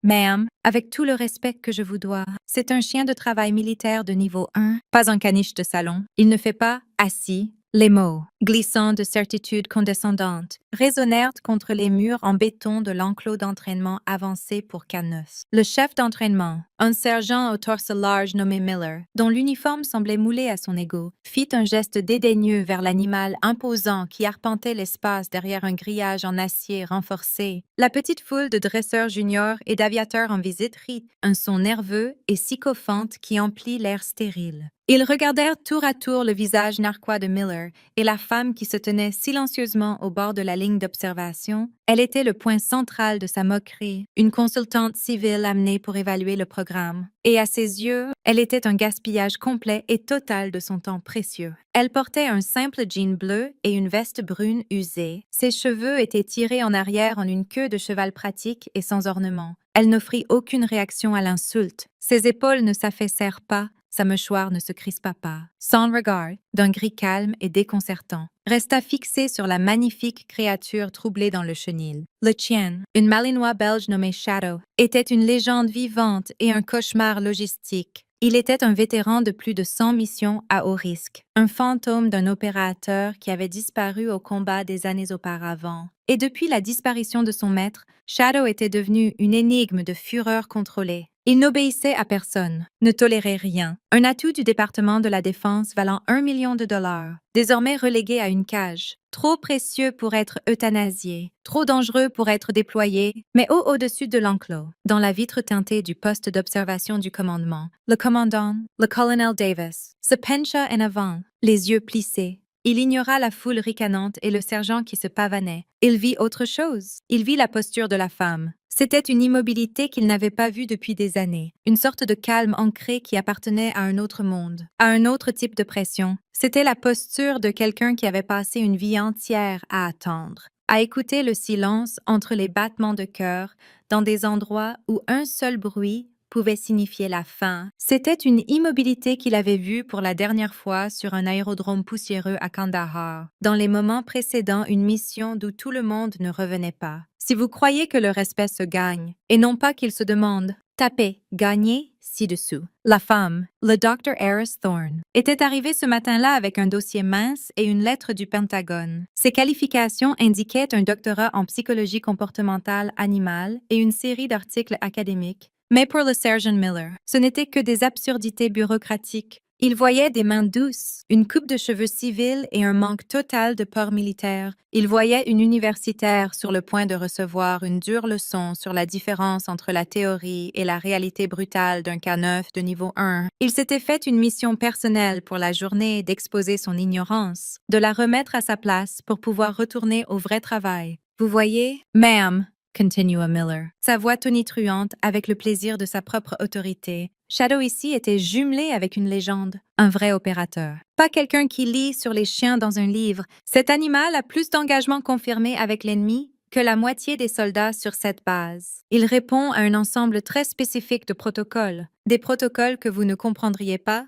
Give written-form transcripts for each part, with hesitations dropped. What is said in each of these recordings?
Ma'am, avec tout le respect que je vous dois, c'est un chien de travail militaire de niveau 1, pas un caniche de salon. Il ne fait pas assis. Les mots, glissant de certitude condescendante, résonnèrent contre les murs en béton de l'enclos d'entraînement avancé pour K9. Le chef d'entraînement, un sergent au torse large nommé Miller, dont l'uniforme semblait moulé à son ego, fit un geste dédaigneux vers l'animal imposant qui arpentait l'espace derrière un grillage en acier renforcé. La petite foule de dresseurs juniors et d'aviateurs en visite rit, un son nerveux et sycophante qui emplit l'air stérile. Ils regardèrent tour à tour le visage narquois de Miller et la femme qui se tenait silencieusement au bord de la ligne d'observation. Elle était le point central de sa moquerie, une consultante civile amenée pour évaluer le programme. Et à ses yeux, elle était un gaspillage complet et total de son temps précieux. Elle portait un simple jean bleu et une veste brune usée. Ses cheveux étaient tirés en arrière en une queue de cheval pratique et sans ornement. Elle n'offrit aucune réaction à l'insulte. Ses épaules ne s'affaissèrent pas. Sa mâchoire ne se crispa pas. Son regard, d'un gris calme et déconcertant, resta fixé sur la magnifique créature troublée dans le chenil. Le chien, une malinois belge nommée Shadow, était une légende vivante et un cauchemar logistique. Il était un vétéran de plus de 100 missions à haut risque, un fantôme d'un opérateur qui avait disparu au combat des années auparavant. Et depuis la disparition de son maître, Shadow était devenu une énigme de fureur contrôlée. Il n'obéissait à personne, ne tolérait rien. Un atout du département de la Défense valant $1 million, désormais relégué à une cage. Trop précieux pour être euthanasié, trop dangereux pour être déployé, mais au-dessus de l'enclos, dans la vitre teintée du poste d'observation du commandement. Le commandant, le colonel Davis, se pencha en avant, les yeux plissés. Il ignora la foule ricanante et le sergent qui se pavanait. Il vit autre chose. Il vit la posture de la femme. C'était une immobilité qu'il n'avait pas vue depuis des années, une sorte de calme ancré qui appartenait à un autre monde, à un autre type de pression. C'était la posture de quelqu'un qui avait passé une vie entière à attendre, à écouter le silence entre les battements de cœur, dans des endroits où un seul bruit pouvait signifier la fin. C'était une immobilité qu'il avait vue pour la dernière fois sur un aérodrome poussiéreux à Kandahar, dans les moments précédant une mission d'où tout le monde ne revenait pas. Si vous croyez que le respect se gagne, et non pas qu'il se demande, tapez, gagnez, ci-dessous. La femme, le Dr. Eris Thorne, était arrivée ce matin-là avec un dossier mince et une lettre du Pentagone. Ses qualifications indiquaient un doctorat en psychologie comportementale animale et une série d'articles académiques. Mais pour le sergent Miller, ce n'était que des absurdités bureaucratiques. Il voyait des mains douces, une coupe de cheveux civils et un manque total de port militaire. Il voyait une universitaire sur le point de recevoir une dure leçon sur la différence entre la théorie et la réalité brutale d'un K9 de niveau 1. Il s'était fait une mission personnelle pour la journée d'exposer son ignorance, de la remettre à sa place pour pouvoir retourner au vrai travail. Vous voyez, ma'am, continua Miller, sa voix tonitruante avec le plaisir de sa propre autorité. Shadow ici était jumelé avec une légende, un vrai opérateur. Pas quelqu'un qui lit sur les chiens dans un livre. Cet animal a plus d'engagement confirmé avec l'ennemi que la moitié des soldats sur cette base. Il répond à un ensemble très spécifique de protocoles, des protocoles que vous ne comprendriez pas.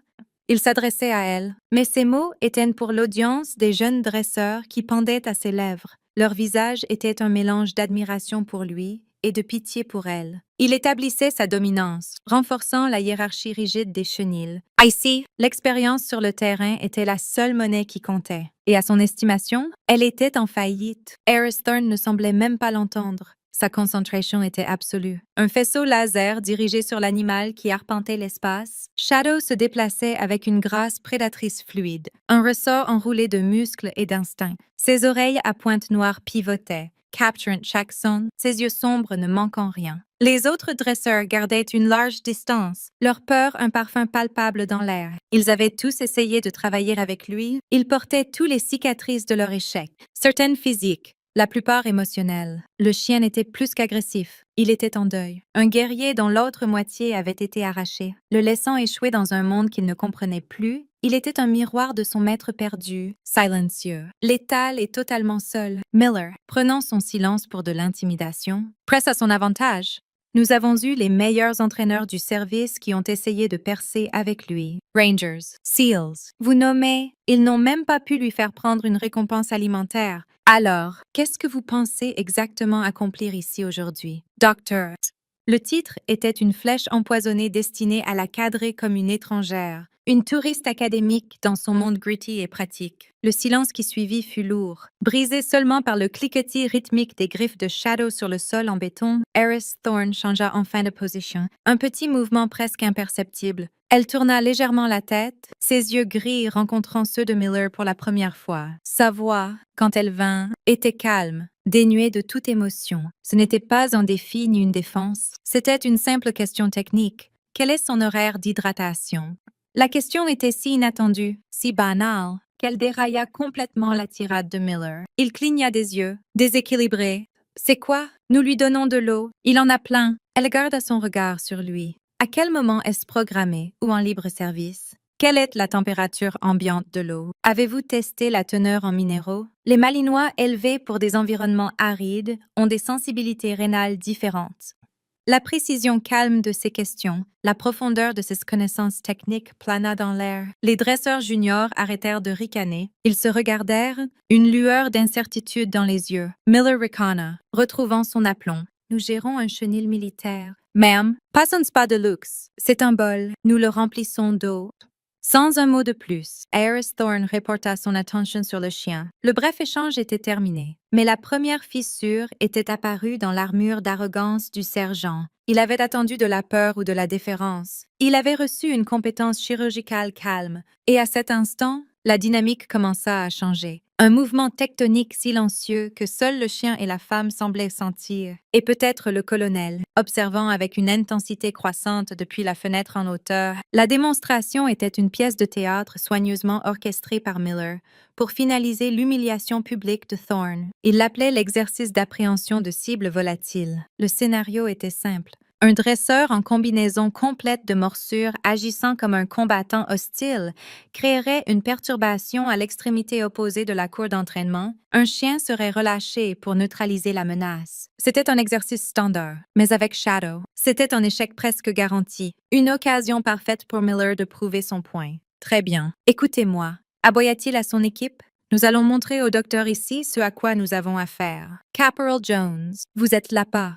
Il s'adressait à elle, mais ces mots étaient pour l'audience des jeunes dresseurs qui pendaient à ses lèvres. Leur visage était un mélange d'admiration pour lui et de pitié pour elle. Il établissait sa dominance, renforçant la hiérarchie rigide des chenils. Ici, l'expérience sur le terrain était la seule monnaie qui comptait. Et à son estimation, elle était en faillite. Eris Thorne ne semblait même pas l'entendre. Sa concentration était absolue. Un faisceau laser dirigé sur l'animal qui arpentait l'espace, Shadow se déplaçait avec une grâce prédatrice fluide, un ressort enroulé de muscles et d'instincts. Ses oreilles à pointe noire pivotaient, capturant chaque son, ses yeux sombres ne manquant rien. Les autres dresseurs gardaient une large distance, leur peur un parfum palpable dans l'air. Ils avaient tous essayé de travailler avec lui, ils portaient tous les cicatrices de leur échec, certaines physiques, la plupart émotionnelles. Le chien était plus qu'agressif. Il était en deuil. Un guerrier dont l'autre moitié avait été arrachée, le laissant échouer dans un monde qu'il ne comprenait plus. Il était un miroir de son maître perdu, silencieux, létal et totalement seul. Miller, prenant son silence pour de l'intimidation, presse à son avantage. Nous avons eu les meilleurs entraîneurs du service qui ont essayé de percer avec lui. Rangers, SEALs. Vous nommez, ils n'ont même pas pu lui faire prendre une récompense alimentaire. Alors, qu'est-ce que vous pensez exactement accomplir ici aujourd'hui? Docteur. Le titre était une flèche empoisonnée destinée à la cadrer comme une étrangère, une touriste académique dans son monde gritty et pratique. Le silence qui suivit fut lourd. Brisé seulement par le cliquetis rythmique des griffes de Shadow sur le sol en béton, Eris Thorne changea enfin de position. Un petit mouvement presque imperceptible. Elle tourna légèrement la tête, ses yeux gris rencontrant ceux de Miller pour la première fois. Sa voix, quand elle vint, était calme, dénuée de toute émotion. Ce n'était pas un défi ni une défense, c'était une simple question technique. Quel est son horaire d'hydratation? La question était si inattendue, si banale, qu'elle dérailla complètement la tirade de Miller. Il cligna des yeux, déséquilibré. C'est quoi? Nous lui donnons de l'eau. Il en a plein. Elle garda son regard sur lui. À quel moment est-ce programmé ou en libre service? Quelle est la température ambiante de l'eau? Avez-vous testé la teneur en minéraux? Les Malinois élevés pour des environnements arides ont des sensibilités rénales différentes. La précision calme de ces questions, la profondeur de ses connaissances techniques plana dans l'air. Les dresseurs juniors arrêtèrent de ricaner. Ils se regardèrent, une lueur d'incertitude dans les yeux. Miller ricana, retrouvant son aplomb. Nous gérons un chenil militaire. Ma'am, pas un spa de luxe. C'est un bol. Nous le remplissons d'eau. Sans un mot de plus, Eris Thorne reporta son attention sur le chien. Le bref échange était terminé. Mais la première fissure était apparue dans l'armure d'arrogance du sergent. Il avait attendu de la peur ou de la déférence. Il avait reçu une compétence chirurgicale calme. Et à cet instant, la dynamique commença à changer. Un mouvement tectonique silencieux que seul le chien et la femme semblaient sentir. Et peut-être le colonel, observant avec une intensité croissante depuis la fenêtre en hauteur. La démonstration était une pièce de théâtre soigneusement orchestrée par Miller pour finaliser l'humiliation publique de Thorne. Il l'appelait l'exercice d'appréhension de cibles volatiles. Le scénario était simple. Un dresseur en combinaison complète de morsures agissant comme un combattant hostile créerait une perturbation à l'extrémité opposée de la cour d'entraînement. Un chien serait relâché pour neutraliser la menace. C'était un exercice standard, mais avec Shadow, c'était un échec presque garanti. Une occasion parfaite pour Miller de prouver son point. Très bien. Écoutez-moi. Aboya-t-il à son équipe? Nous allons montrer au docteur ici ce à quoi nous avons affaire. Caporal Jones, vous êtes là-bas.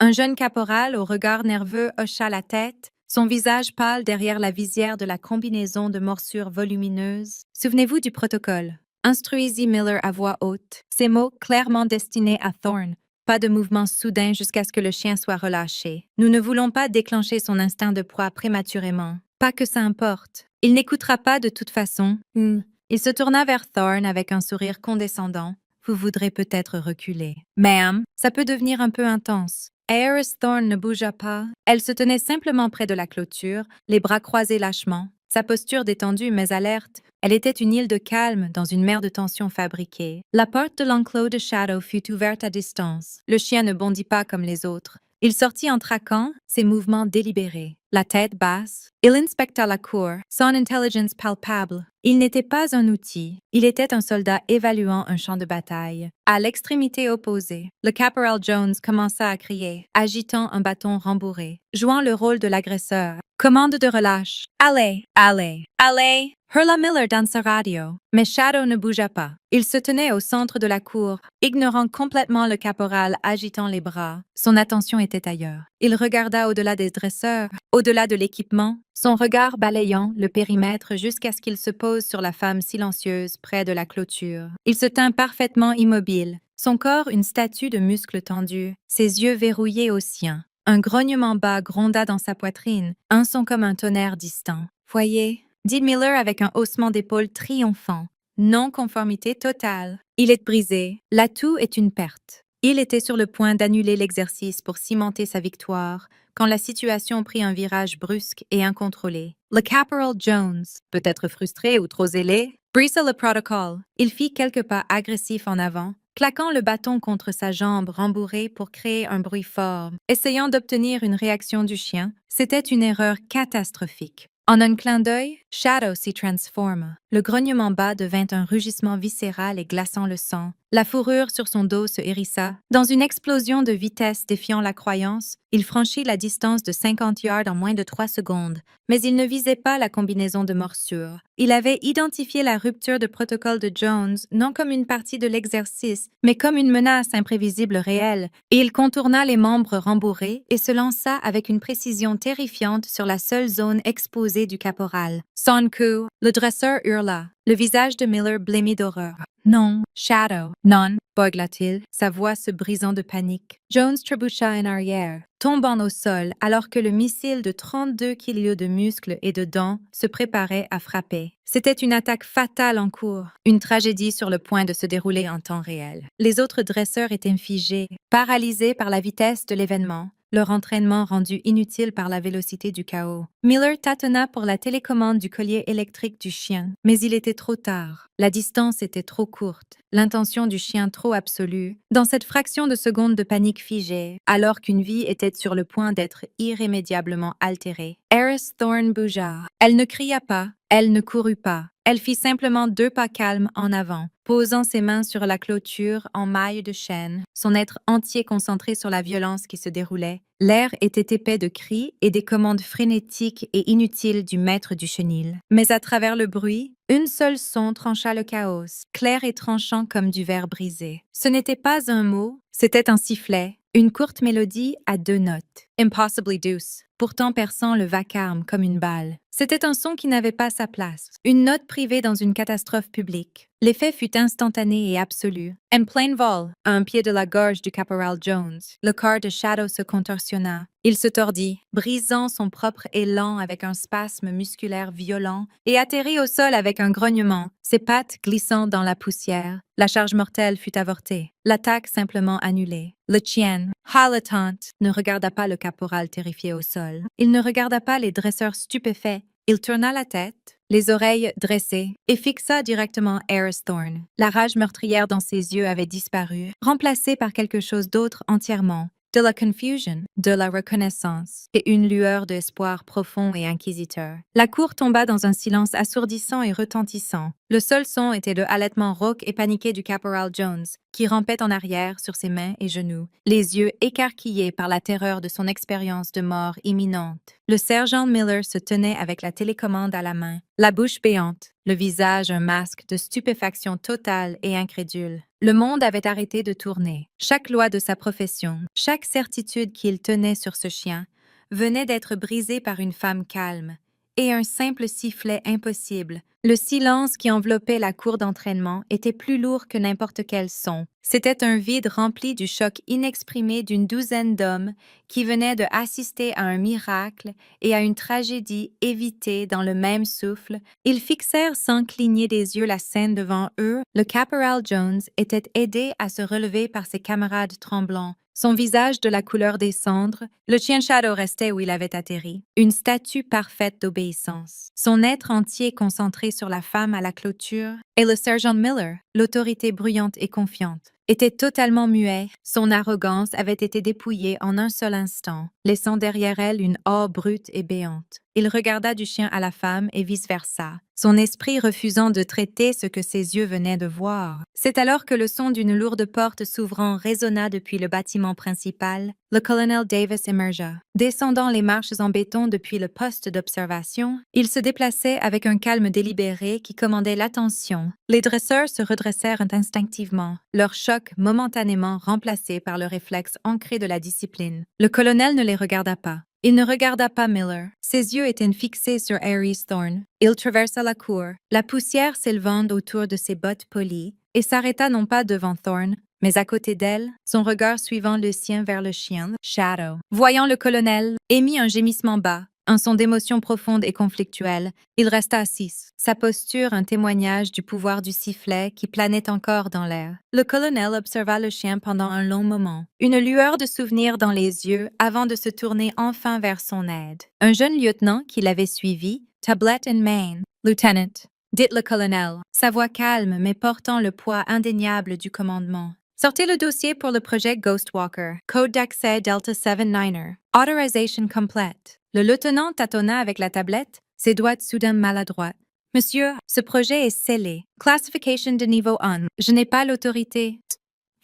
Un jeune caporal au regard nerveux hocha la tête, son visage pâle derrière la visière de la combinaison de morsures volumineuses. Souvenez-vous du protocole. Instruisit Miller à voix haute, ces mots clairement destinés à Thorne. Pas de mouvement soudain jusqu'à ce que le chien soit relâché. Nous ne voulons pas déclencher son instinct de proie prématurément. Pas que ça importe. Il n'écoutera pas de toute façon. Il se tourna vers Thorne avec un sourire condescendant. Vous voudrez peut-être reculer. Ma'am, ça peut devenir un peu intense. Eris Thorne ne bougea pas. Elle se tenait simplement près de la clôture, les bras croisés lâchement, sa posture détendue mais alerte. Elle était une île de calme dans une mer de tension fabriquée. La porte de l'enclos de Shadow fut ouverte à distance. Le chien ne bondit pas comme les autres. Il sortit en traquant, ses mouvements délibérés. La tête basse, il inspecta la cour, son intelligence palpable. Il n'était pas un outil, il était un soldat évaluant un champ de bataille. À l'extrémité opposée, le caporal Jones commença à crier, agitant un bâton rembourré, jouant le rôle de l'agresseur. Commande de relâche. Allez, allez, allez! Hurla Miller dans sa radio. Mais Shadow ne bougea pas. Il se tenait au centre de la cour, ignorant complètement le caporal agitant les bras. Son attention était ailleurs. Il regarda au-delà des dresseurs, au-delà de l'équipement, son regard balayant le périmètre jusqu'à ce qu'il se pose sur la femme silencieuse près de la clôture. Il se tint parfaitement immobile, son corps une statue de muscles tendus, ses yeux verrouillés aux siens. Un grognement bas gronda dans sa poitrine, un son comme un tonnerre distant. « Voyez » dit Miller avec un haussement d'épaules triomphant. Non-conformité totale. Il est brisé. L'atout est une perte. Il était sur le point d'annuler l'exercice pour cimenter sa victoire quand la situation prit un virage brusque et incontrôlé. Le caporal Jones, peut-être frustré ou trop zélé, brisa le protocole. Il fit quelques pas agressifs en avant, claquant le bâton contre sa jambe rembourrée pour créer un bruit fort. Essayant d'obtenir une réaction du chien, c'était une erreur catastrophique. En un clin d'œil, Shadow s'y transforma. Le grognement bas devint un rugissement viscéral et glaçant le sang. La fourrure sur son dos se hérissa. Dans une explosion de vitesse défiant la croyance, il franchit la distance de 50 yards en moins de 3 secondes. Mais il ne visait pas la combinaison de morsures. Il avait identifié la rupture de protocole de Jones non comme une partie de l'exercice, mais comme une menace imprévisible réelle, et il contourna les membres rembourrés et se lança avec une précision terrifiante sur la seule zone exposée du caporal. Son coup, le dresseur hurla. Le visage de Miller blêmit d'horreur. Non, Shadow. Non, beugla-t-il, sa voix se brisant de panique. Jones trébucha en arrière, tombant au sol alors que le missile de 32 kilos de muscles et de dents se préparait à frapper. C'était une attaque fatale en cours, une tragédie sur le point de se dérouler en temps réel. Les autres dresseurs étaient figés, paralysés par la vitesse de l'événement, leur entraînement rendu inutile par la vélocité du chaos. Miller tâtonna pour la télécommande du collier électrique du chien, mais il était trop tard. La distance était trop courte, l'intention du chien trop absolue. Dans cette fraction de seconde de panique figée, alors qu'une vie était sur le point d'être irrémédiablement altérée, Eris Thorne bougea. Elle ne cria pas, elle ne courut pas. Elle fit simplement 2 pas calmes en avant, posant ses mains sur la clôture en maille de chêne, son être entier concentré sur la violence qui se déroulait. L'air était épais de cris et des commandes frénétiques et inutiles du maître du chenil. Mais à travers le bruit, une seule son trancha le chaos, clair et tranchant comme du verre brisé. Ce n'était pas un mot, c'était un sifflet, une courte mélodie à 2 notes. Impossibly douce, pourtant perçant le vacarme comme une balle. C'était un son qui n'avait pas sa place, une note privée dans une catastrophe publique. L'effet fut instantané et absolu. En plein vol, à un pied de la gorge du caporal Jones, le corps de Shadow se contorsionna. Il se tordit, brisant son propre élan avec un spasme musculaire violent et atterrit au sol avec un grognement, ses pattes glissant dans la poussière. La charge mortelle fut avortée, l'attaque simplement annulée. Le chien, haletante, ne regarda pas le caporal terrifié au sol. Il ne regarda pas les dresseurs stupéfaits. Il tourna la tête, les oreilles dressées, et fixa directement Eris Thorne. La rage meurtrière dans ses yeux avait disparu, remplacée par quelque chose d'autre entièrement. De la confusion, de la reconnaissance, et une lueur d'espoir profond et inquisiteur. La cour tomba dans un silence assourdissant et retentissant. Le seul son était le halètement rauque et paniqué du caporal Jones, qui rampait en arrière sur ses mains et genoux, les yeux écarquillés par la terreur de son expérience de mort imminente. Le sergent Miller se tenait avec la télécommande à la main, la bouche béante, le visage un masque de stupéfaction totale et incrédule. Le monde avait arrêté de tourner. Chaque loi de sa profession, chaque certitude qu'il tenait sur ce chien, venait d'être brisée par une femme calme, et un simple sifflet impossible. Le silence qui enveloppait la cour d'entraînement était plus lourd que n'importe quel son. C'était un vide rempli du choc inexprimé d'une douzaine d'hommes qui venaient de assister à un miracle et à une tragédie évitée dans le même souffle. Ils fixèrent sans cligner des yeux la scène devant eux. Le caporal Jones était aidé à se relever par ses camarades tremblants. Son visage de la couleur des cendres, le chien Shadow restait où il avait atterri, une statue parfaite d'obéissance. Son être entier concentré sur la femme à la clôture, et le sergent Miller, l'autorité bruyante et confiante, était totalement muet. Son arrogance avait été dépouillée en un seul instant, laissant derrière elle une awe brute et béante. Il regarda du chien à la femme et vice-versa, son esprit refusant de traiter ce que ses yeux venaient de voir. C'est alors que le son d'une lourde porte s'ouvrant résonna depuis le bâtiment principal. Le colonel Davis émergea. Descendant les marches en béton depuis le poste d'observation, il se déplaçait avec un calme délibéré qui commandait l'attention. Les dresseurs se redressèrent instinctivement, leur choc momentanément remplacé par le réflexe ancré de la discipline. Le colonel ne les regarda pas. Il ne regarda pas Miller. Ses yeux étaient fixés sur Eris Thorne. Il traversa la cour, la poussière s'élevant autour de ses bottes polies, et s'arrêta non pas devant Thorne, mais à côté d'elle, son regard suivant le sien vers le chien, Shadow. Voyant le colonel, émit un gémissement bas, un son d'émotion profonde et conflictuelle. Il resta assis, sa posture un témoignage du pouvoir du sifflet qui planait encore dans l'air. Le colonel observa le chien pendant un long moment, une lueur de souvenir dans les yeux avant de se tourner enfin vers son aide. Un jeune lieutenant qui l'avait suivi, tablette in main. « Lieutenant », dit le colonel, sa voix calme mais portant le poids indéniable du commandement. Sortez le dossier pour le projet Ghostwalker. Code d'accès Delta 79er. Authorization complète. Le lieutenant tâtonna avec la tablette, ses doigts soudain maladroits. Monsieur, ce projet est scellé. Classification de niveau 1. Je n'ai pas l'autorité.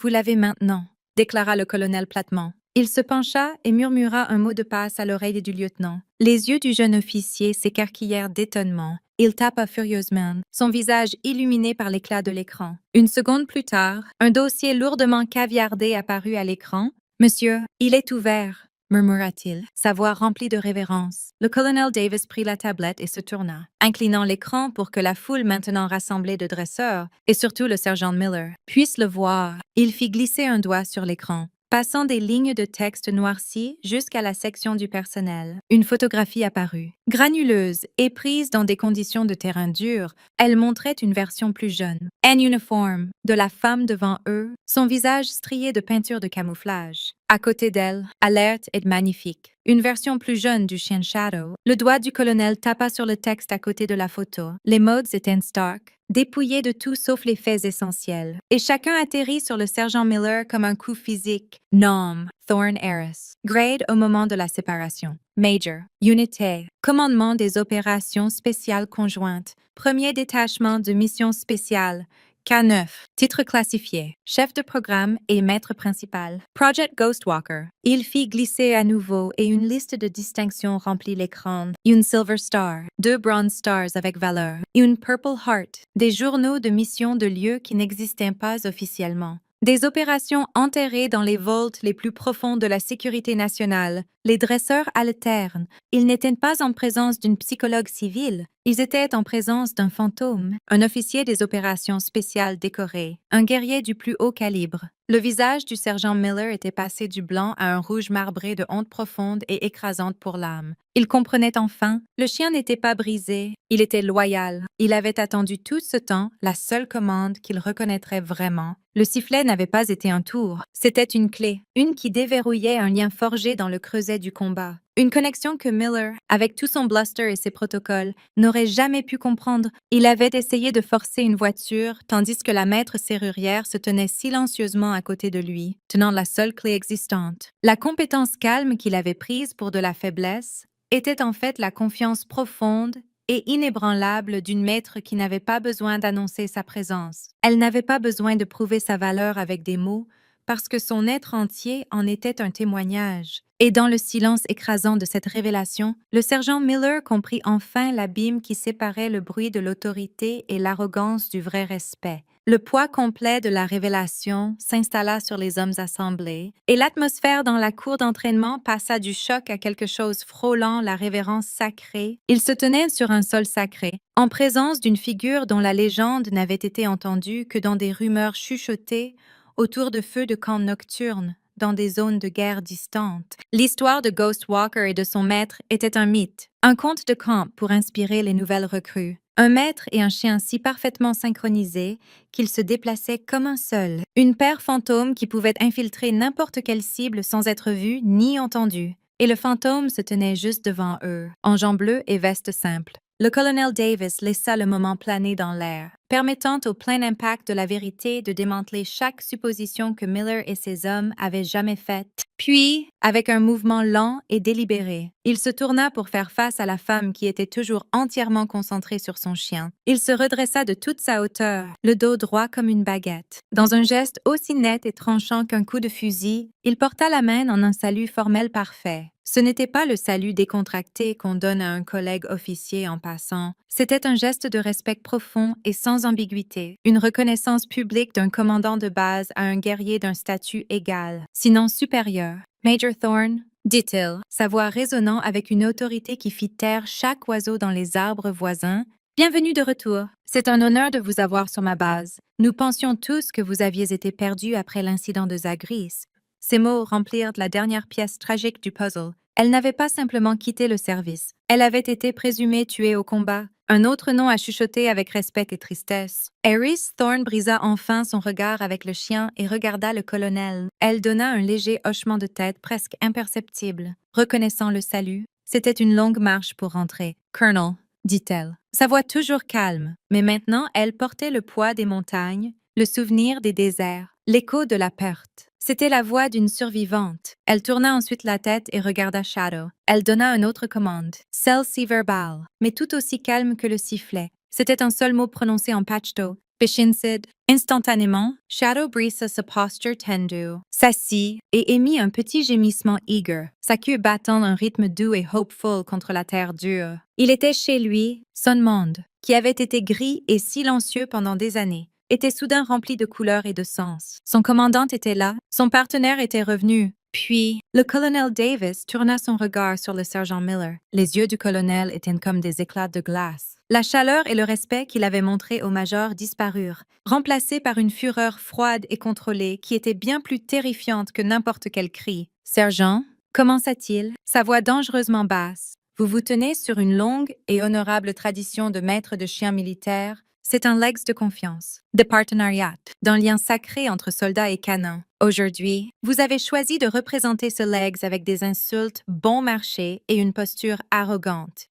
Vous l'avez maintenant, déclara le colonel platement. Il se pencha et murmura un mot de passe à l'oreille du lieutenant. Les yeux du jeune officier s'écarquillèrent d'étonnement. Il tapa furieusement, son visage illuminé par l'éclat de l'écran. Une seconde plus tard, un dossier lourdement caviardé apparut à l'écran. « Monsieur, il est ouvert », murmura-t-il, sa voix remplie de révérence. Le colonel Davis prit la tablette et se tourna, inclinant l'écran pour que la foule maintenant rassemblée de dresseurs, et surtout le sergent Miller, puisse le voir. Il fit glisser un doigt sur l'écran, passant des lignes de texte noircies jusqu'à la section du personnel. Une photographie apparut. Granuleuse et prise dans des conditions de terrain dur, elle montrait une version plus jeune, en uniforme, de la femme devant eux, son visage strié de peinture de camouflage. À côté d'elle, alerte et magnifique, une version plus jeune du chien Shadow. Le doigt du colonel tapa sur le texte à côté de la photo. Les modes étaient stark, dépouillés de tout sauf les faits essentiels, et chacun atterrit sur le sergent Miller comme un coup physique. Nom, Thorn Harris. Grade au moment de la séparation. Major. Unité. Commandement des opérations spéciales conjointes. Premier détachement de mission spéciale. K9. Titre classifié. Chef de programme et maître principal. Project Ghostwalker. Il fit glisser à nouveau et une liste de distinctions remplit l'écran. Une Silver Star. 2 Bronze Stars avec valeur. Une Purple Heart. Des journaux de mission de lieux qui n'existaient pas officiellement. Des opérations enterrées dans les vaults les plus profonds de la sécurité nationale. Les dresseurs alternent. Ils n'étaient pas en présence d'une psychologue civile. Ils étaient en présence d'un fantôme, un officier des opérations spéciales décoré, un guerrier du plus haut calibre. Le visage du sergent Miller était passé du blanc à un rouge marbré de honte profonde et écrasante pour l'âme. Il comprenait enfin, le chien n'était pas brisé, il était loyal. Il avait attendu tout ce temps la seule commande qu'il reconnaîtrait vraiment. Le sifflet n'avait pas été un tour, c'était une clé, une qui déverrouillait un lien forgé dans le creuset du combat. Une connexion que Miller, avec tout son bluster et ses protocoles, n'aurait jamais pu comprendre. Il avait essayé de forcer une voiture, tandis que la maître serrurière se tenait silencieusement à côté de lui, tenant la seule clé existante. La compétence calme qu'il avait prise pour de la faiblesse était en fait la confiance profonde et inébranlable d'une maître qui n'avait pas besoin d'annoncer sa présence. Elle n'avait pas besoin de prouver sa valeur avec des mots, parce que son être entier en était un témoignage. Et dans le silence écrasant de cette révélation, le sergent Miller comprit enfin l'abîme qui séparait le bruit de l'autorité et l'arrogance du vrai respect. Le poids complet de la révélation s'installa sur les hommes assemblés, et l'atmosphère dans la cour d'entraînement passa du choc à quelque chose frôlant la révérence sacrée. Ils se tenaient sur un sol sacré, en présence d'une figure dont la légende n'avait été entendue que dans des rumeurs chuchotées autour de feux de camp nocturnes, dans des zones de guerre distantes. L'histoire de Ghostwalker et de son maître était un mythe, un conte de camp pour inspirer les nouvelles recrues. Un maître et un chien si parfaitement synchronisés qu'ils se déplaçaient comme un seul. Une paire fantôme qui pouvait infiltrer n'importe quelle cible sans être vue ni entendue. Et le fantôme se tenait juste devant eux, en jambes bleues et veste simple. Le colonel Davis laissa le moment planer dans l'air, permettant au plein impact de la vérité de démanteler chaque supposition que Miller et ses hommes avaient jamais faite. Puis, avec un mouvement lent et délibéré, il se tourna pour faire face à la femme qui était toujours entièrement concentrée sur son chien. Il se redressa de toute sa hauteur, le dos droit comme une baguette. Dans un geste aussi net et tranchant qu'un coup de fusil, il porta la main en un salut formel parfait. Ce n'était pas le salut décontracté qu'on donne à un collègue officier en passant. C'était un geste de respect profond et sans ambiguïté, une reconnaissance publique d'un commandant de base à un guerrier d'un statut égal, sinon supérieur. Major Thorne, dit-il, sa voix résonnant avec une autorité qui fit taire chaque oiseau dans les arbres voisins. Bienvenue de retour. C'est un honneur de vous avoir sur ma base. Nous pensions tous que vous aviez été perdu après l'incident de Zagreus. Ces mots remplirent la dernière pièce tragique du puzzle. Elle n'avait pas simplement quitté le service. Elle avait été présumée tuée au combat. Un autre nom à chuchoter avec respect et tristesse. Eris Thorne brisa enfin son regard avec le chien et regarda le colonel. Elle donna un léger hochement de tête presque imperceptible. Reconnaissant le salut, c'était une longue marche pour rentrer. « Colonel », dit-elle, sa voix toujours calme, mais maintenant elle portait le poids des montagnes, le souvenir des déserts, l'écho de la perte. C'était la voix d'une survivante. Elle tourna ensuite la tête et regarda Shadow. Elle donna une autre commande, celle-ci verbale, mais tout aussi calme que le sifflet. C'était un seul mot prononcé en pachto. Beshinsid. Instantanément, Shadow brisa sa posture tendue, s'assit et émit un petit gémissement eager, sa queue battant un rythme doux et hopeful contre la terre dure. Il était chez lui, son monde, qui avait été gris et silencieux pendant des années, était soudain rempli de couleurs et de sens. Son commandant était là, son partenaire était revenu. Puis, le colonel Davis tourna son regard sur le sergent Miller. Les yeux du colonel étaient comme des éclats de glace. La chaleur et le respect qu'il avait montré au major disparurent, remplacés par une fureur froide et contrôlée qui était bien plus terrifiante que n'importe quel cri. « Sergent » commença-t-il, sa voix dangereusement basse. « Vous vous tenez sur une longue et honorable tradition de maître de chiens militaires. C'est un legs de confiance, de partenariat, d'un lien sacré entre soldats et canons. Aujourd'hui, vous avez choisi de représenter ce legs avec des insultes bon marché et une posture arrogante. »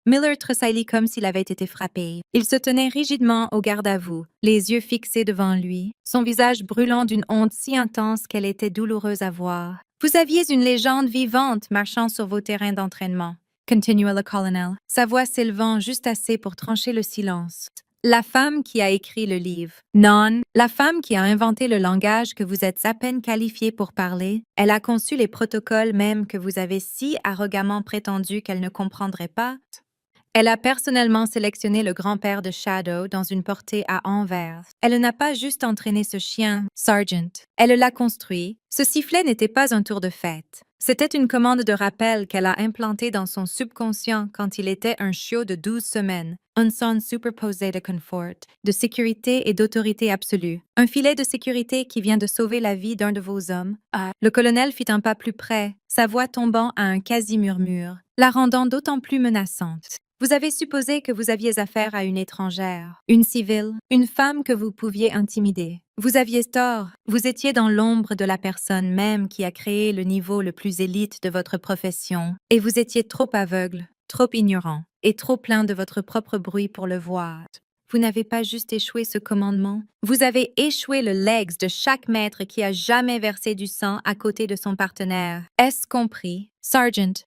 Miller tressaillit comme s'il avait été frappé. Il se tenait rigidement au garde-à-vous, les yeux fixés devant lui, son visage brûlant d'une honte si intense qu'elle était douloureuse à voir. « Vous aviez une légende vivante marchant sur vos terrains d'entraînement, » continua le colonel, sa voix s'élevant juste assez pour trancher le silence. La femme qui a écrit le livre. Non, la femme qui a inventé le langage que vous êtes à peine qualifié pour parler, elle a conçu les protocoles même que vous avez si arrogamment prétendu qu'elle ne comprendrait pas. Elle a personnellement sélectionné le grand-père de Shadow dans une portée à Anvers. Elle n'a pas juste entraîné ce chien, Sergeant. Elle l'a construit. Ce sifflet n'était pas un tour de fête. C'était une commande de rappel qu'elle a implantée dans son subconscient quand il était un chiot de 12 semaines. Un son superposé de confort, de sécurité et d'autorité absolue. Un filet de sécurité qui vient de sauver la vie d'un de vos hommes. Ah. Le colonel fit un pas plus près, sa voix tombant à un quasi-murmure, la rendant d'autant plus menaçante. Vous avez supposé que vous aviez affaire à une étrangère, une civile, une femme que vous pouviez intimider. Vous aviez tort, vous étiez dans l'ombre de la personne même qui a créé le niveau le plus élite de votre profession, et vous étiez trop aveugle, trop ignorant, et trop plein de votre propre bruit pour le voir. Vous n'avez pas juste échoué ce commandement, vous avez échoué le legs de chaque maître qui a jamais versé du sang à côté de son partenaire. Est-ce compris, Sergeant?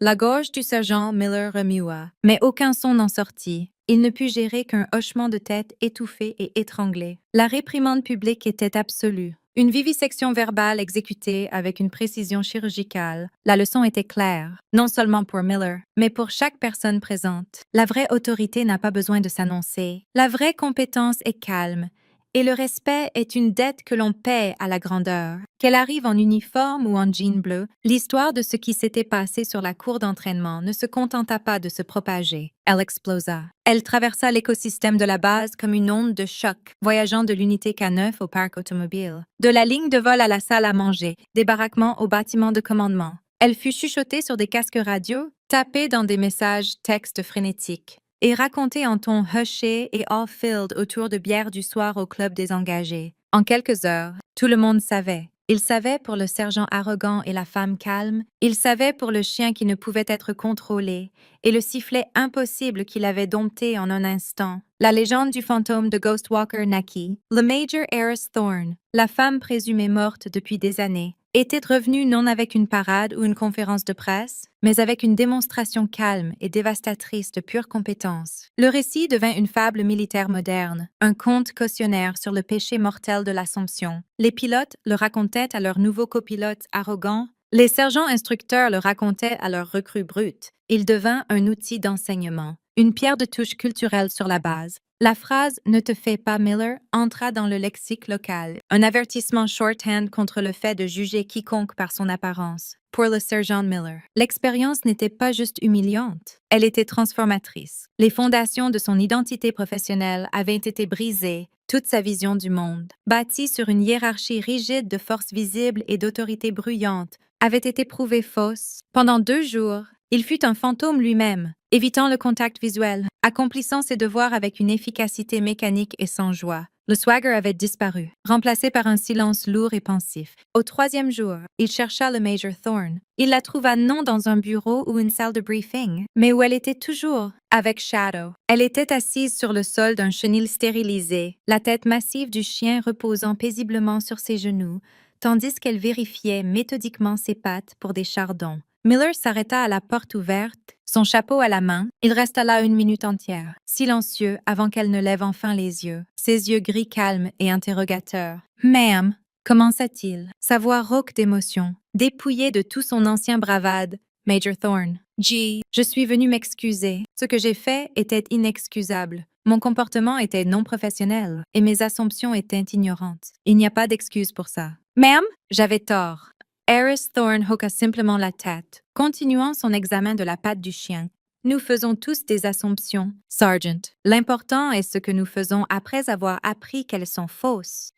La gorge du sergent Miller remua, mais aucun son n'en sortit. Il ne put gérer qu'un hochement de tête étouffé et étranglé. La réprimande publique était absolue. Une vivisection verbale exécutée avec une précision chirurgicale. La leçon était claire, non seulement pour Miller, mais pour chaque personne présente. La vraie autorité n'a pas besoin de s'annoncer. La vraie compétence est calme. Et le respect est une dette que l'on paie à la grandeur. Qu'elle arrive en uniforme ou en jean bleu, l'histoire de ce qui s'était passé sur la cour d'entraînement ne se contenta pas de se propager. Elle explosa. Elle traversa l'écosystème de la base comme une onde de choc, voyageant de l'unité K9 au parc automobile. De la ligne de vol à la salle à manger, des baraquements au bâtiment de commandement. Elle fut chuchotée sur des casques radio, tapée dans des messages textes frénétiques et raconté en ton hushed et all-filled autour de bière du soir au club des engagés. En quelques heures, tout le monde savait. Il savait pour le sergent arrogant et la femme calme, il savait pour le chien qui ne pouvait être contrôlé, et le sifflet impossible qu'il avait dompté en un instant. La légende du fantôme de Ghostwalker naquit. Le Major Eris Thorne, la femme présumée morte depuis des années, était revenue non avec une parade ou une conférence de presse, mais avec une démonstration calme et dévastatrice de pure compétence. Le récit devint une fable militaire moderne, un conte cautionnaire sur le péché mortel de l'Assomption. Les pilotes le racontaient à leurs nouveaux copilotes arrogants, les sergents instructeurs le racontaient à leurs recrues brutes. Il devint un outil d'enseignement, une pierre de touche culturelle sur la base. La phrase « Ne te fais pas Miller » entra dans le lexique local, un avertissement shorthand contre le fait de juger quiconque par son apparence. Pour le sergent Miller, l'expérience n'était pas juste humiliante, elle était transformatrice. Les fondations de son identité professionnelle avaient été brisées, toute sa vision du monde, bâtie sur une hiérarchie rigide de forces visibles et d'autorité bruyante, avait été prouvée fausse. Pendant 2 jours, il fut un fantôme lui-même, évitant le contact visuel, accomplissant ses devoirs avec une efficacité mécanique et sans joie. Le swagger avait disparu, remplacé par un silence lourd et pensif. Au 3e jour, il chercha le Major Thorne. Il la trouva non dans un bureau ou une salle de briefing, mais où elle était toujours, avec Shadow. Elle était assise sur le sol d'un chenil stérilisé, la tête massive du chien reposant paisiblement sur ses genoux, tandis qu'elle vérifiait méthodiquement ses pattes pour des chardons. Miller s'arrêta à la porte ouverte, son chapeau à la main. Il resta là une minute entière, silencieux avant qu'elle ne lève enfin les yeux, ses yeux gris calmes et interrogateurs. « Ma'am » commença-t-il, sa voix rauque d'émotion, dépouillée de tout son ancien bravade. « Major Thorne. Je suis venu m'excuser. Ce que j'ai fait était inexcusable. Mon comportement était non professionnel et mes assumptions étaient ignorantes. Il n'y a pas d'excuse pour ça. Ma'am, j'avais tort. » Eris Thorne hoqua simplement la tête, continuant son examen de la patte du chien. Nous faisons tous des assumptions, Sergeant. L'important est ce que nous faisons après avoir appris qu'elles sont fausses.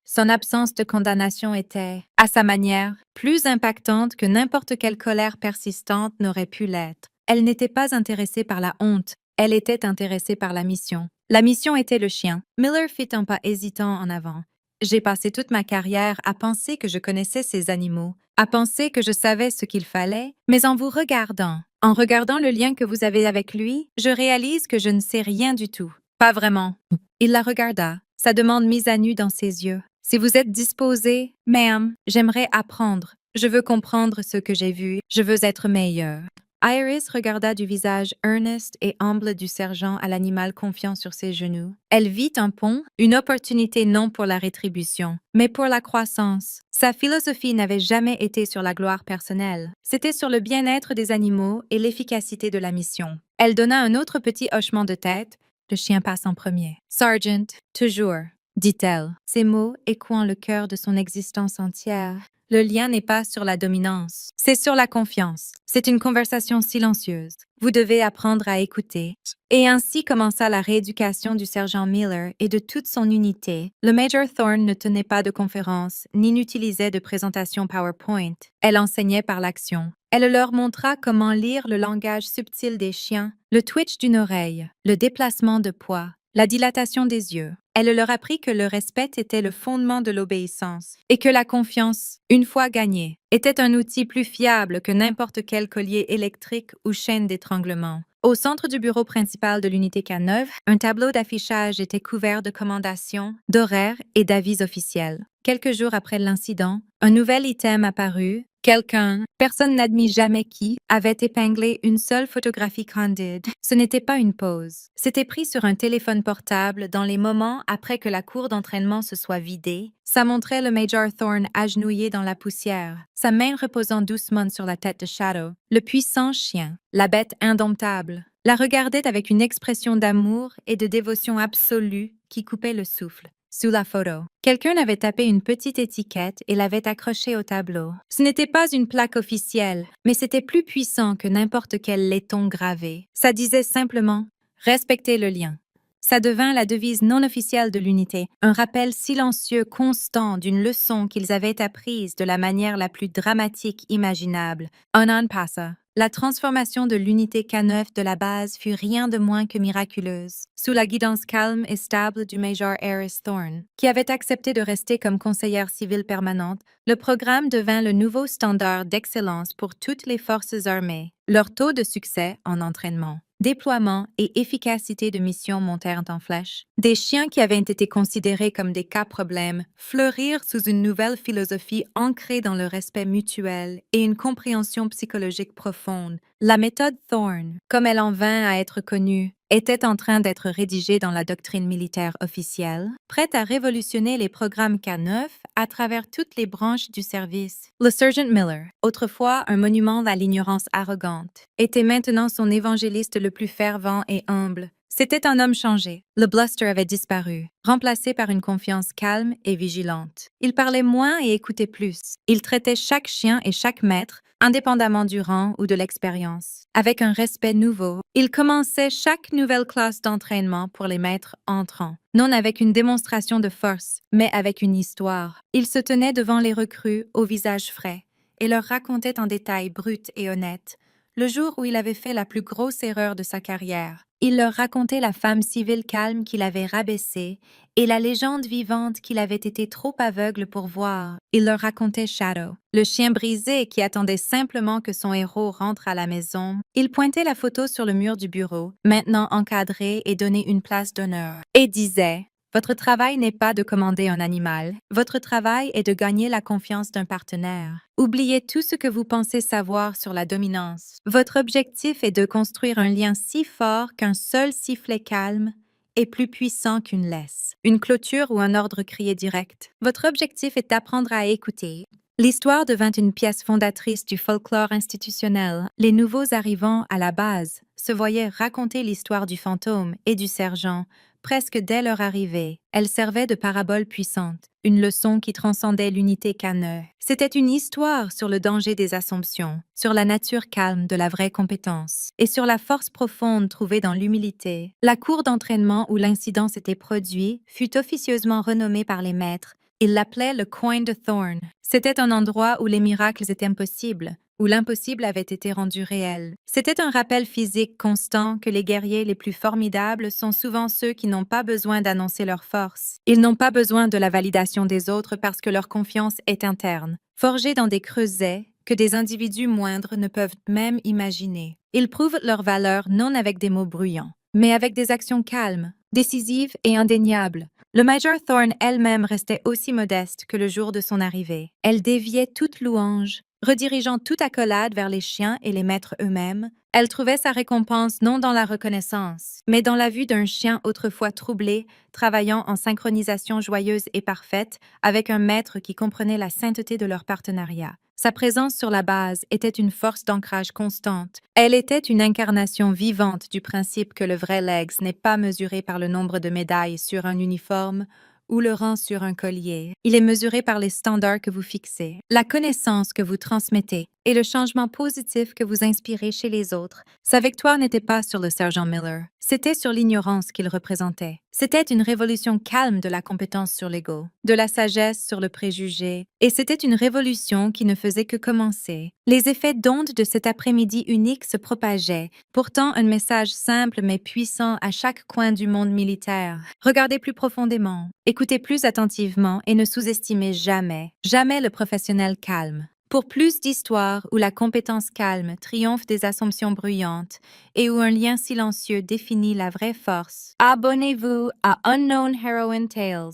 Son absence de condamnation était, à sa manière, plus impactante que n'importe quelle colère persistante n'aurait pu l'être. Elle n'était pas intéressée par la honte, elle était intéressée par la mission. La mission était le chien. Miller fit un pas hésitant en avant. J'ai passé toute ma carrière à penser que je connaissais ces animaux, à penser que je savais ce qu'il fallait, mais en regardant le lien que vous avez avec lui, je réalise que je ne sais rien du tout. Pas vraiment. Il la regarda, sa demande mise à nu dans ses yeux. Si vous êtes disposée, ma'am, j'aimerais apprendre. Je veux comprendre ce que j'ai vu. Je veux être meilleure. Iris regarda du visage earnest et humble du sergent à l'animal confiant sur ses genoux. Elle vit un pont, une opportunité non pour la rétribution, mais pour la croissance. Sa philosophie n'avait jamais été sur la gloire personnelle. C'était sur le bien-être des animaux et l'efficacité de la mission. Elle donna un autre petit hochement de tête. Le chien passe en premier. Sergeant, toujours, dit-elle, ces mots échouant le cœur de son existence entière. Le lien n'est pas sur la dominance, c'est sur la confiance. C'est une conversation silencieuse. Vous devez apprendre à écouter. Et ainsi commença la rééducation du sergent Miller et de toute son unité. Le Major Thorne ne tenait pas de conférence, ni n'utilisait de présentation PowerPoint. Elle enseignait par l'action. Elle leur montra comment lire le langage subtil des chiens, le twitch d'une oreille, le déplacement de poids, la dilatation des yeux. Elle leur apprit que le respect était le fondement de l'obéissance et que la confiance, une fois gagnée, était un outil plus fiable que n'importe quel collier électrique ou chaîne d'étranglement. Au centre du bureau principal de l'unité K9, un tableau d'affichage était couvert de commandations, d'horaires et d'avis officiels. Quelques jours après l'incident, un nouvel item apparut. Quelqu'un, personne n'admit jamais qui, avait épinglé une seule photographie candide. Ce n'était pas une pose. C'était pris sur un téléphone portable dans les moments après que la cour d'entraînement se soit vidée. Ça montrait le Major Thorne agenouillé dans la poussière, sa main reposant doucement sur la tête de Shadow. Le puissant chien, la bête indomptable, la regardait avec une expression d'amour et de dévotion absolue qui coupait le souffle. Sous la photo, quelqu'un avait tapé une petite étiquette et l'avait accrochée au tableau. Ce n'était pas une plaque officielle, mais c'était plus puissant que n'importe quel laiton gravé. Ça disait simplement « Respectez le lien ». Ça devint la devise non officielle de l'unité, un rappel silencieux constant d'une leçon qu'ils avaient apprise de la manière la plus dramatique imaginable. Un an passa. La transformation de l'unité K9 de la base fut rien de moins que miraculeuse, sous la guidance calme et stable du Major Eris Thorne, qui avait accepté de rester comme conseillère civile permanente. Le programme devint le nouveau standard d'excellence pour toutes les forces armées. Leur taux de succès en entraînement, déploiement et efficacité de mission montèrent en flèche. Des chiens qui avaient été considérés comme des cas problèmes fleurirent sous une nouvelle philosophie ancrée dans le respect mutuel et une compréhension psychologique profonde. La méthode Thorne, comme elle en vint à être connue, était en train d'être rédigée dans la doctrine militaire officielle, prête à révolutionner les programmes K9 à travers toutes les branches du service. Le Sergeant Miller, autrefois un monument à l'ignorance arrogante, était maintenant son évangéliste le plus fervent et humble. C'était un homme changé. Le bluster avait disparu, remplacé par une confiance calme et vigilante. Il parlait moins et écoutait plus. Il traitait chaque chien et chaque maître, indépendamment du rang ou de l'expérience, avec un respect nouveau. Il commençait chaque nouvelle classe d'entraînement pour les maîtres entrants, non avec une démonstration de force, mais avec une histoire. Il se tenait devant les recrues au visage frais et leur racontait en détail brut et honnête le jour où il avait fait la plus grosse erreur de sa carrière. Il leur racontait la femme civile calme qu'il avait rabaissée et la légende vivante qu'il avait été trop aveugle pour voir. Il leur racontait Shadow, le chien brisé qui attendait simplement que son héros rentre à la maison. Il pointait la photo sur le mur du bureau, maintenant encadrée et donnée une place d'honneur, et disait Votre travail n'est pas de commander un animal. Votre travail est de gagner la confiance d'un partenaire. Oubliez tout ce que vous pensez savoir sur la dominance. Votre objectif est de construire un lien si fort qu'un seul sifflet calme est plus puissant qu'une laisse, une clôture ou un ordre crié direct. Votre objectif est d'apprendre à écouter. L'histoire devint une pièce fondatrice du folklore institutionnel. Les nouveaux arrivants à la base se voyaient raconter l'histoire du fantôme et du sergent presque dès leur arrivée. Elle servait de parabole puissante, une leçon qui transcendait l'unité caneux. C'était une histoire sur le danger des assomptions, sur la nature calme de la vraie compétence et sur la force profonde trouvée dans l'humilité. La cour d'entraînement où l'incident s'était produit fut officieusement renommée par les maîtres. Ils l'appelaient le coin de Thorn. C'était un endroit où les miracles étaient impossibles, où l'impossible avait été rendu réel. C'était un rappel physique constant que les guerriers les plus formidables sont souvent ceux qui n'ont pas besoin d'annoncer leur force. Ils n'ont pas besoin de la validation des autres parce que leur confiance est interne, forgée dans des creusets que des individus moindres ne peuvent même imaginer. Ils prouvent leur valeur non avec des mots bruyants, mais avec des actions calmes, décisives et indéniables. Le Major Thorn elle-même restait aussi modeste que le jour de son arrivée. Elle déviait toute louange, redirigeant toute accolade vers les chiens et les maîtres eux-mêmes. Elle trouvait sa récompense non dans la reconnaissance, mais dans la vue d'un chien autrefois troublé, travaillant en synchronisation joyeuse et parfaite avec un maître qui comprenait la sainteté de leur partenariat. Sa présence sur la base était une force d'ancrage constante. Elle était une incarnation vivante du principe que le vrai legs n'est pas mesuré par le nombre de médailles sur un uniforme ou le rang sur un collier. Il est mesuré par les standards que vous fixez, la connaissance que vous transmettez et le changement positif que vous inspirez chez les autres. Sa victoire n'était pas sur le sergent Miller, c'était sur l'ignorance qu'il représentait. C'était une révolution calme de la compétence sur l'ego, de la sagesse sur le préjugé, et c'était une révolution qui ne faisait que commencer. Les effets d'onde de cet après-midi unique se propageaient, pourtant un message simple mais puissant à chaque coin du monde militaire. Regardez plus profondément, écoutez plus attentivement et ne sous-estimez jamais, jamais le professionnel calme. Pour plus d'histoires où la compétence calme triomphe des assomptions bruyantes et où un lien silencieux définit la vraie force, abonnez-vous à Unknown Heroine Tales.